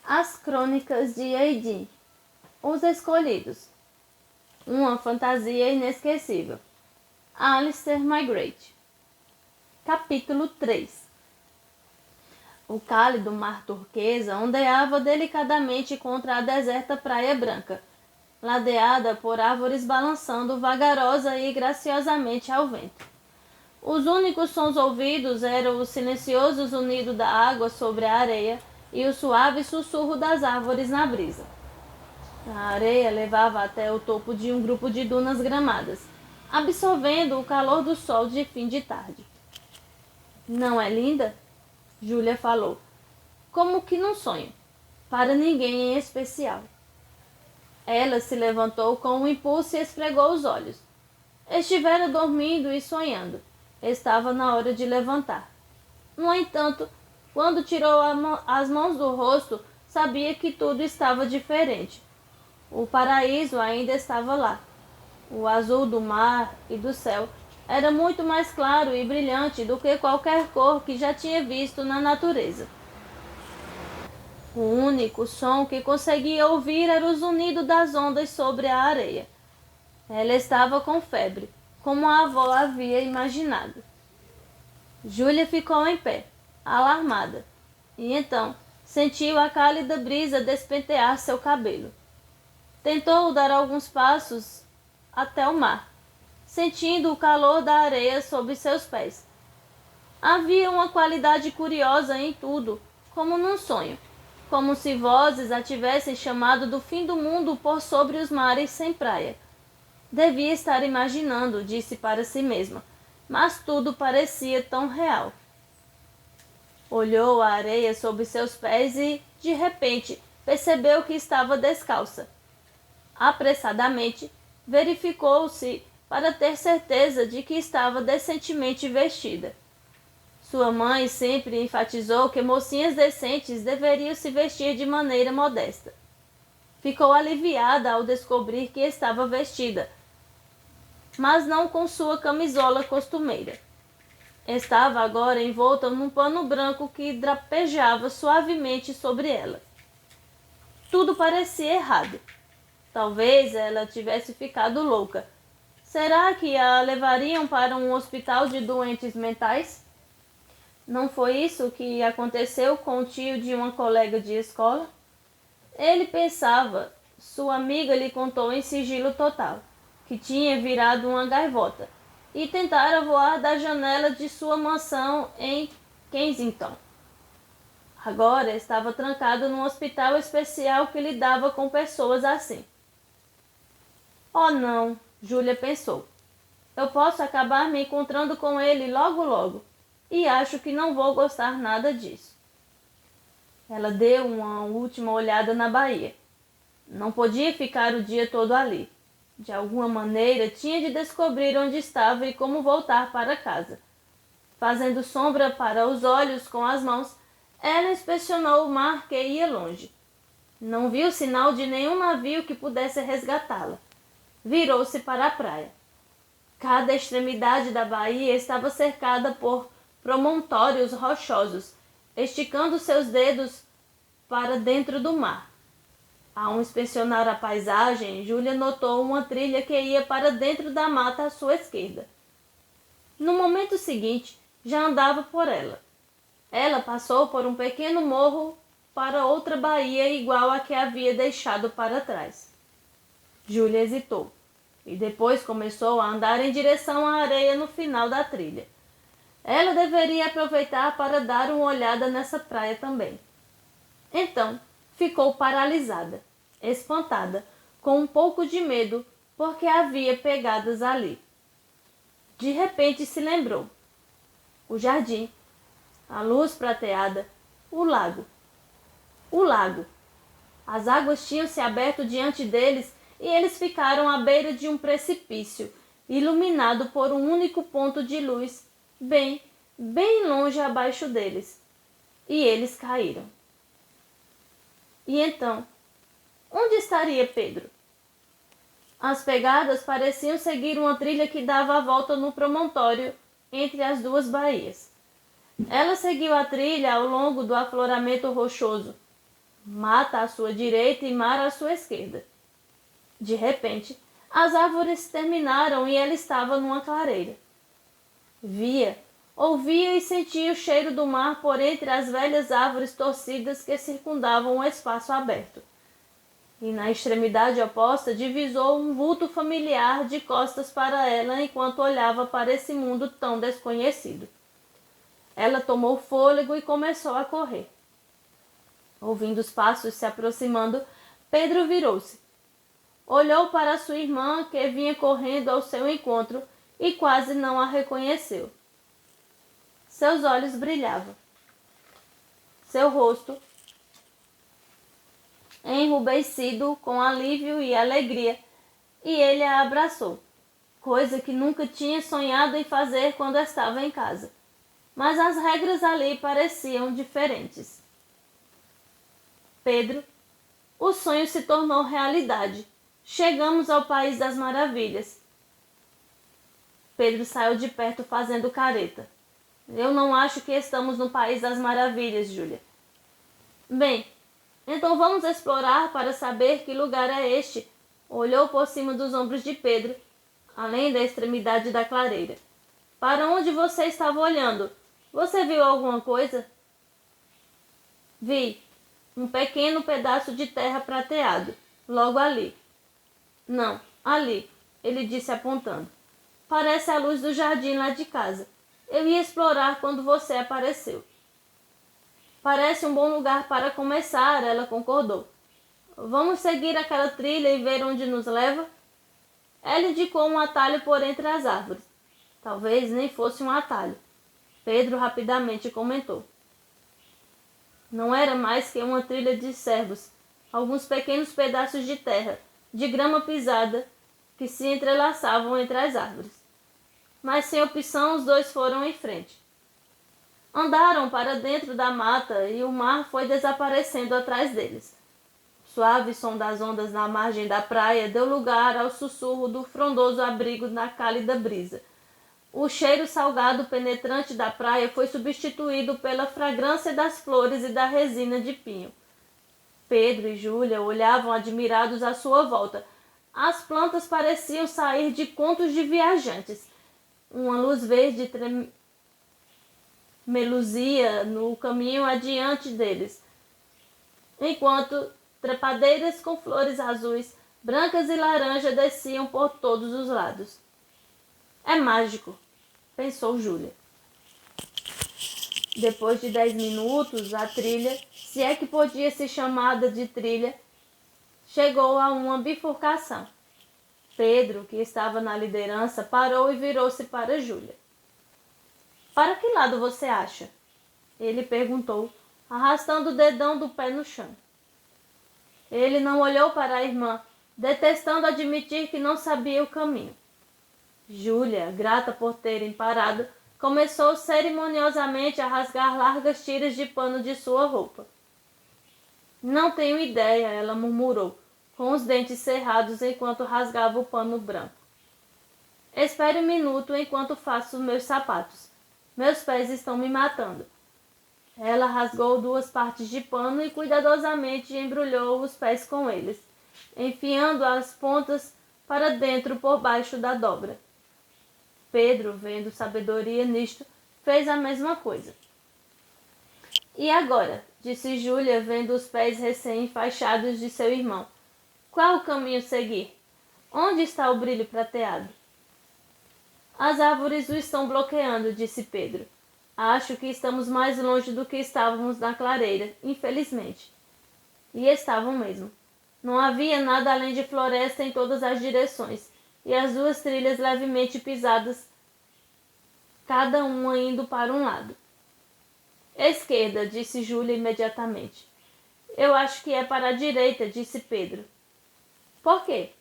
As Crônicas de Eidin, Os Escolhidos. Uma fantasia inesquecível. Alistair McGrath. Capítulo 3. O cálido mar turquesa ondeava delicadamente contra a deserta Praia Branca, ladeada por árvores balançando vagarosa e graciosamente ao vento. Os únicos sons ouvidos eram o silencioso zunido da água sobre a areia e o suave sussurro das árvores na brisa. A areia levava até o topo de um grupo de dunas gramadas, absorvendo o calor do sol de fim de tarde. "Não é linda?" Júlia falou, como que num sonho, para ninguém em especial. Ela se levantou com um impulso e esfregou os olhos. Estivera dormindo e sonhando. Estava na hora de levantar. No entanto, quando tirou as mãos do rosto, sabia que tudo estava diferente. O paraíso ainda estava lá. O azul do mar e do céu era muito mais claro e brilhante do que qualquer cor que já tinha visto na natureza. O único som que conseguia ouvir era o zunido das ondas sobre a areia. Ela estava com febre, como a avó havia imaginado. Júlia ficou em pé, alarmada, e então sentiu a cálida brisa despentear seu cabelo. Tentou dar alguns passos até o mar, sentindo o calor da areia sob seus pés. Havia uma qualidade curiosa em tudo, como num sonho, como se vozes a tivessem chamado do fim do mundo por sobre os mares sem praia. Devia estar imaginando, disse para si mesma, mas tudo parecia tão real. Olhou a areia sob seus pés e, de repente, percebeu que estava descalça. Apressadamente, verificou-se para ter certeza de que estava decentemente vestida. Sua mãe sempre enfatizou que mocinhas decentes deveriam se vestir de maneira modesta. Ficou aliviada ao descobrir que estava vestida, mas não com sua camisola costumeira. Estava agora envolta num pano branco que drapejava suavemente sobre ela. Tudo parecia errado. Talvez ela tivesse ficado louca. Será que a levariam para um hospital de doentes mentais? Não foi isso que aconteceu com o tio de uma colega de escola? Ele pensava. Sua amiga lhe contou em sigilo total que tinha virado uma gaivota e tentara voar da janela de sua mansão em Kensington. Agora estava trancado num hospital especial que lidava com pessoas assim. Oh não, Júlia pensou. Eu posso acabar me encontrando com ele logo logo e acho que não vou gostar nada disso. Ela deu uma última olhada na baía. Não podia ficar o dia todo ali. De alguma maneira, tinha de descobrir onde estava e como voltar para casa. Fazendo sombra para os olhos com as mãos, ela inspecionou o mar que ia longe. Não viu sinal de nenhum navio que pudesse resgatá-la. Virou-se para a praia. Cada extremidade da baía estava cercada por promontórios rochosos, esticando seus dedos para dentro do mar. Ao inspecionar a paisagem, Júlia notou uma trilha que ia para dentro da mata à sua esquerda. No momento seguinte, já andava por ela. Ela passou por um pequeno morro para outra baía igual à que havia deixado para trás. Júlia hesitou e depois começou a andar em direção à areia no final da trilha. Ela deveria aproveitar para dar uma olhada nessa praia também. Então, ficou paralisada, espantada, com um pouco de medo, porque havia pegadas ali. De repente se lembrou. O jardim, a luz prateada, o lago. O lago. As águas tinham se aberto diante deles e eles ficaram à beira de um precipício, iluminado por um único ponto de luz, bem longe abaixo deles. E eles caíram. E então, onde estaria Pedro? As pegadas pareciam seguir uma trilha que dava a volta no promontório entre as duas baías. Ela seguiu a trilha ao longo do afloramento rochoso. mata à sua direita e mar à sua esquerda. De repente, as árvores terminaram e ele estava numa clareira. Via, ouvia e sentia o cheiro do mar por entre as velhas árvores torcidas que circundavam o espaço aberto. E na extremidade oposta divisou um vulto familiar de costas para ela enquanto olhava para esse mundo tão desconhecido. Ela tomou fôlego e começou a correr. Ouvindo os passos se aproximando, Pedro virou-se. Olhou para sua irmã, que vinha correndo ao seu encontro, e quase não a reconheceu. Seus olhos brilhavam. Seu rosto, enrubescido com alívio e alegria, e ele a abraçou, coisa que nunca tinha sonhado em fazer quando estava em casa. Mas as regras ali pareciam diferentes. Pedro, o sonho se tornou realidade. Chegamos ao País das Maravilhas. Pedro saiu de perto fazendo careta. Eu não acho que estamos no País das Maravilhas, Júlia. Bem, então vamos explorar para saber que lugar é este. Olhou por cima dos ombros de Pedro, além da extremidade da clareira. Para onde você estava olhando? Você viu alguma coisa? Vi um pequeno pedaço de terra prateado, logo ali. Não, ali, ele disse apontando. Parece a luz do jardim lá de casa. Eu ia explorar quando você apareceu. Parece um bom lugar para começar, ela concordou. Vamos seguir aquela trilha e ver onde nos leva? Ela indicou um atalho por entre as árvores. Talvez nem fosse um atalho. Pedro rapidamente comentou. Não era mais que uma trilha de servos, alguns pequenos pedaços de terra, de grama pisada, que se entrelaçavam entre as árvores. Mas sem opção, os dois foram em frente. Andaram para dentro da mata e o mar foi desaparecendo atrás deles. O suave som das ondas na margem da praia deu lugar ao sussurro do frondoso abrigo na cálida brisa. O cheiro salgado penetrante da praia foi substituído pela fragrância das flores e da resina de pinho. Pedro e Júlia olhavam admirados à sua volta. As plantas pareciam sair de contos de viajantes. Uma luz verde meluzia no caminho adiante deles, enquanto trepadeiras com flores azuis, brancas e laranja desciam por todos os lados. É mágico, pensou Júlia. Depois de 10 minutos, a trilha, se é que podia ser chamada de trilha, chegou a uma bifurcação. Pedro, que estava na liderança, parou e virou-se para Júlia. Para que lado você acha? Ele perguntou, arrastando o dedão do pé no chão. Ele não olhou para a irmã, detestando admitir que não sabia o caminho. Júlia, grata por terem parado, começou cerimoniosamente a rasgar largas tiras de pano de sua roupa. Não tenho ideia, ela murmurou, com os dentes cerrados enquanto rasgava o pano branco. Espere um minuto enquanto faço meus sapatos. Meus pés estão me matando. Ela rasgou 2 partes de pano e cuidadosamente embrulhou os pés com eles, enfiando as pontas para dentro por baixo da dobra. Pedro, vendo sabedoria nisto, fez a mesma coisa. E agora? Disse Júlia, vendo os pés recém-enfaixados de seu irmão. Qual o caminho seguir? Onde está o brilho prateado? As árvores o estão bloqueando, disse Pedro. Acho que estamos mais longe do que estávamos na clareira, infelizmente. E estavam mesmo. Não havia nada além de floresta em todas as direções, e as 2 trilhas levemente pisadas, cada uma indo para um lado. Esquerda, disse Júlia imediatamente. Eu acho que é para a direita, disse Pedro. Por quê?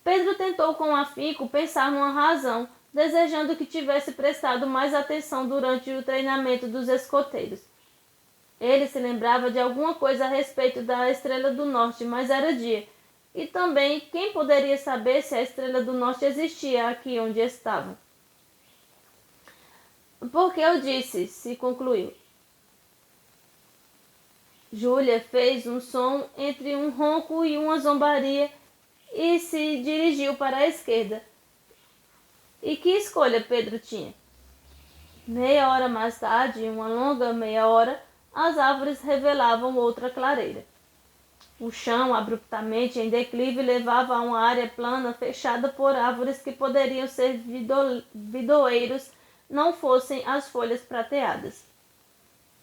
Pedro tentou com afinco pensar numa razão, desejando que tivesse prestado mais atenção durante o treinamento dos escoteiros. Ele se lembrava de alguma coisa a respeito da Estrela do Norte, mas era dia. E também, quem poderia saber se a Estrela do Norte existia aqui onde estavam? Porque eu disse, se concluiu. Júlia fez um som entre um ronco e uma zombaria e se dirigiu para a esquerda. E que escolha Pedro tinha? Meia hora mais tarde, uma longa meia hora, as árvores revelavam outra clareira. O chão, abruptamente em declive, levava a uma área plana fechada por árvores que poderiam ser vidoeiros, não fossem as folhas prateadas.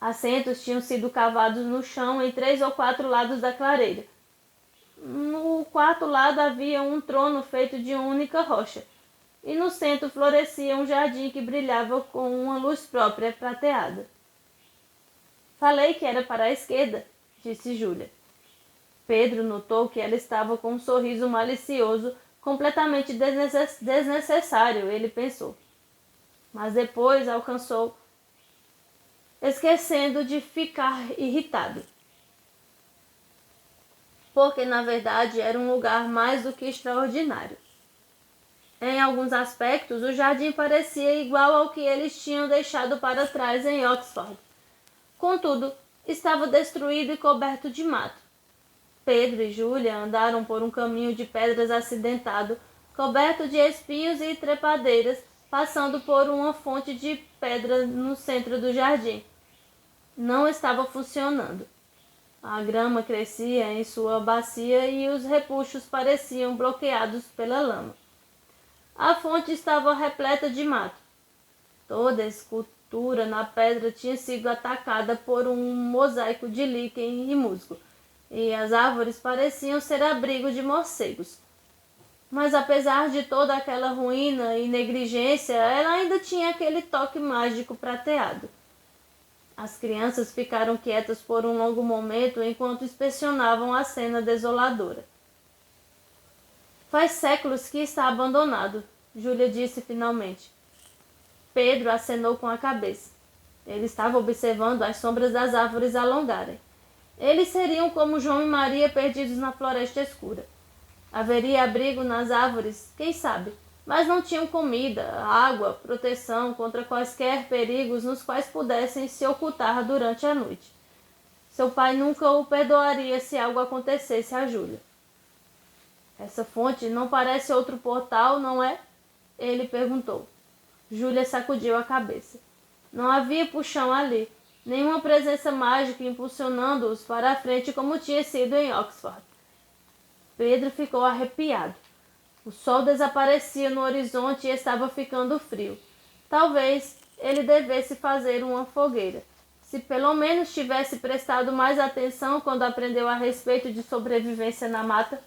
Assentos tinham sido cavados no chão em 3 ou 4 lados da clareira. No quarto lado havia um trono feito de uma única rocha, e no centro florescia um jardim que brilhava com uma luz própria prateada. Falei que era para a esquerda, disse Júlia. Pedro notou que ela estava com um sorriso malicioso, completamente desnecessário, ele pensou. Mas depois alcançou, esquecendo de ficar irritado. Porque, na verdade, era um lugar mais do que extraordinário. Em alguns aspectos, o jardim parecia igual ao que eles tinham deixado para trás em Oxford. Contudo, estava destruído e coberto de mato. Pedro e Júlia andaram por um caminho de pedras acidentado, coberto de espinhos e trepadeiras, passando por uma fonte de pedra no centro do jardim. Não estava funcionando. A grama crescia em sua bacia e os repuxos pareciam bloqueados pela lama. A fonte estava repleta de mato. Toda a escultura na pedra tinha sido atacada por um mosaico de líquen e musgo, e as árvores pareciam ser abrigo de morcegos. Mas apesar de toda aquela ruína e negligência, ela ainda tinha aquele toque mágico prateado. As crianças ficaram quietas por um longo momento enquanto inspecionavam a cena desoladora. Faz séculos que está abandonado, Júlia disse finalmente. Pedro acenou com a cabeça. Ele estava observando as sombras das árvores alongarem. Eles seriam como João e Maria perdidos na floresta escura. Haveria abrigo nas árvores, quem sabe, mas não tinham comida, água, proteção contra quaisquer perigos nos quais pudessem se ocultar durante a noite. Seu pai nunca o perdoaria se algo acontecesse a Júlia. Essa fonte não parece outro portal, não é? Ele perguntou. Júlia sacudiu a cabeça. Não havia puxão ali, nenhuma presença mágica impulsionando-os para a frente como tinha sido em Oxford. Pedro ficou arrepiado. O sol desaparecia no horizonte e estava ficando frio. Talvez ele devesse fazer uma fogueira. Se pelo menos tivesse prestado mais atenção quando aprendeu a respeito de sobrevivência na mata.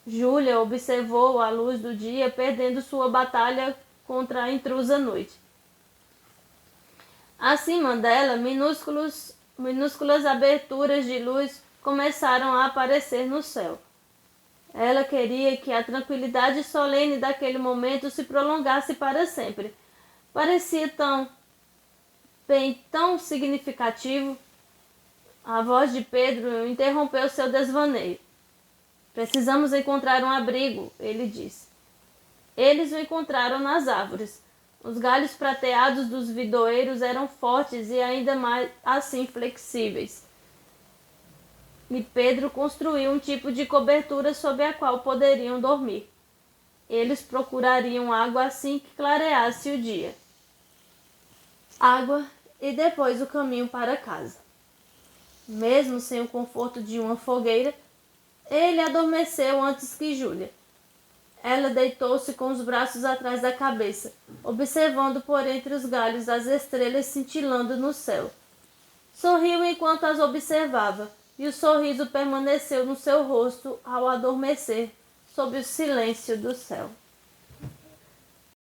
Júlia observou a luz do dia perdendo sua batalha contra a intrusa noite. Acima dela, minúsculas aberturas de luz começaram a aparecer no céu. Ela queria que a tranquilidade solene daquele momento se prolongasse para sempre. Parecia tão significativo. A voz de Pedro interrompeu seu desvaneio. Precisamos encontrar um abrigo, ele disse. Eles o encontraram nas árvores. Os galhos prateados dos vidoeiros eram fortes e ainda mais assim flexíveis. E Pedro construiu um tipo de cobertura sob a qual poderiam dormir. Eles procurariam água assim que clareasse o dia. Água e depois o caminho para casa. Mesmo sem o conforto de uma fogueira, ele adormeceu antes que Júlia. Ela deitou-se com os braços atrás da cabeça, observando por entre os galhos as estrelas cintilando no céu. Sorriu enquanto as observava, e o sorriso permaneceu no seu rosto ao adormecer, sob o silêncio do céu.